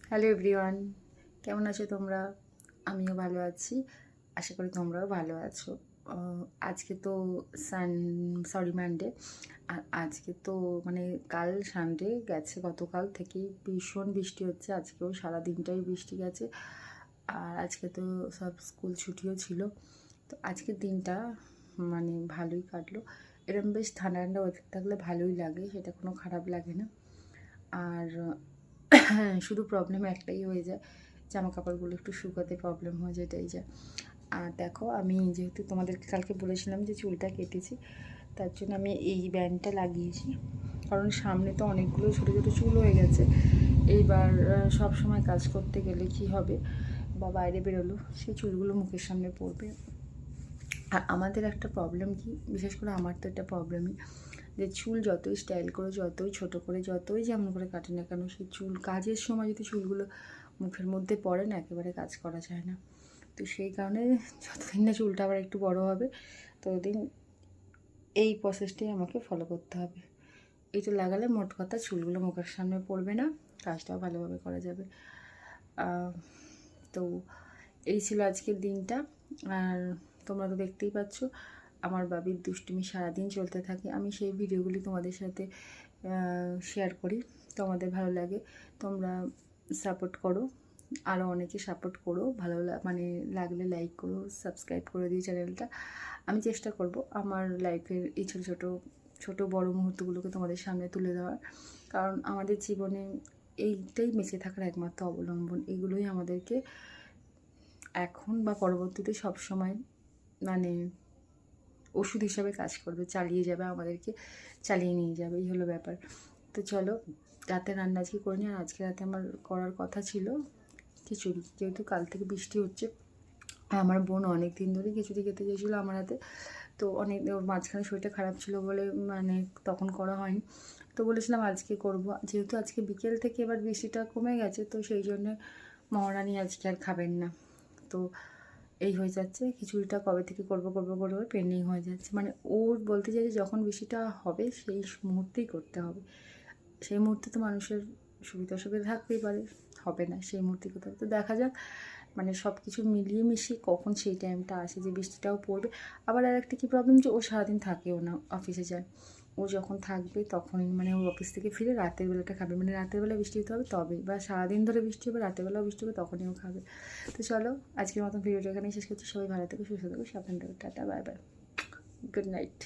Hello everyone, কেমন আছো তোমরা? আমিও ভালো আছি, আশা করি তোমরাও ভালো আছো। আজকে তো মানডে। আর আজকে তো মানে কাল সানডে গেছে, গতকাল থেকেই ভীষণ বৃষ্টি হচ্ছে, আজকেও সারা দিনটাই বৃষ্টি গেছে। আর আজকে তো সব স্কুল ছুটিও ছিল, তো আজকের দিনটা মানে ভালোই কাটলো। এরকম বেশ ঠান্ডা ঠান্ডা ওয়েদার থাকলে ভালোই লাগে, সেটা কোনো খারাপ লাগে না। আর শুধু প্রবলেম একটাই হয়ে যায়, জামা কাপড়গুলো একটু শুকাতে প্রবলেম হয়ে যায়, এটাই যায়। আর দেখো, আমি যেহেতু তোমাদেরকে কালকে বলেছিলাম যে চুলটা কেটেছি, তার জন্য আমি এই ব্যান্ডটা লাগিয়েছি। কারণ সামনে তো অনেকগুলো ছোটো ছোটো চুল হয়ে গেছে। এইবার সব সময় কাজ করতে গেলে কি হবে, বা বাইরে বেরোলো সেই চুলগুলো মুখের সামনে পড়বে। আর আমাদের একটা প্রবলেম কি, বিশেষ করে আমার তো একটা প্রবলেমই, যে চুল যতই স্টাইল করে, যতই ছোট করে, যতই যেমন করে কাটে না কেন, সেই চুল কাজের সময় যদি চুলগুলো মুখের মধ্যে পড়ে না, একেবারে কাজ করা যায় না। তো সেই কারণে যতদিন না চুলটা আবার একটু বড় হবে, ততদিন এই প্রসেসটাই আমাকে ফলো করতে হবে। এইটা লাগালে মোট কথা চুলগুলো মুখের সামনে পড়বে না, কাজটাও ভালোভাবে করা যাবে। তো এই ছিল আজকের দিনটা। আর তোমরা তো দেখতেই পাচ্ছ আমার বাবির দুষ্টুমি সারাদিন চলতে থাকে। আমি সেই ভিডিওগুলি তোমাদের সাথে শেয়ার করি, তোমাদের ভালো লাগে, তোমরা সাপোর্ট করো, আরও অনেকে সাপোর্ট করো, ভালো মানে লাগলে লাইক করো, সাবস্ক্রাইব করে দিই চ্যানেলটা। আমি চেষ্টা করব আমার লাইফের এই ছোটো ছোটো ছোটো বড়ো মুহূর্তগুলোকে তোমাদের সামনে তুলে দেওয়ার, কারণ আমাদের জীবনে এইটাই বেঁচে থাকার একমাত্র অবলম্বন। এগুলোই আমাদেরকে এখন বা পরবর্তীতে সবসময় মানে ওষুধ হিসাবে কাজ করবে, চালিয়ে যাবে, আমাদেরকে চালিয়ে নিয়ে যাবে, এই হলো ব্যাপার। তো চলো, রাতে রান্না আজকে করে নিই। আর আজকে রাতে আমার করার কথা ছিল খিচুড়ি, যেহেতু কাল থেকে বৃষ্টি হচ্ছে। আমার বোন অনেক দিন ধরে খিচুড়ি খেতে চেয়েছিলো আমার হাতে, তো অনেক ওর মাঝখানে শরীরটা খারাপ ছিল বলে মানে তখন করা হয়নি। তো বলেছিলাম আজকে করব, যেহেতু আজকে বিকেল থেকে এবার বৃষ্টিটা কমে গেছে, তো সেই জন্য মহারানী আজকে আর খাবেন না। তো এই হয়ে যাচ্ছে, খিচুড়িটা কবে থেকে করবো পেন্ডিং হয়ে যাচ্ছে। মানে ওর বলতে চাই যে যখন বৃষ্টিটা হবে সেই মুহূর্তেই করতে হবে। সেই মুহূর্তে তো মানুষের সুবিধা অসুবিধা থাকতেই পারে, হবে না সেই মুহূর্তে করতে হবে। তো দেখা যাক, মানে সব কিছু মিলিয়ে মিশিয়ে কখন সেই টাইমটা আসে যে বৃষ্টিটাও পড়বে। আবার আর একটা কী প্রবলেম, যে ও সারাদিন থাকেও না, অফিসে যায়। ও যখন থাকবে তখনই মানে ও অফিস থেকে ফিরে রাতের বেলাটা খাবে, মানে রাতের বেলা বৃষ্টি হতে হবে তবেই, বা সারাদিন ধরে বৃষ্টি হবে, রাতের বেলাও বৃষ্টি হবে, তখনই ও খাবে। তো চলো, আজকের মতন ভিডিওটা এখানেই শেষ করছি। সবাই ভালো থেকো, সুস্থ থেকো, সাবধানে থেকো, tata, bye bye, good night.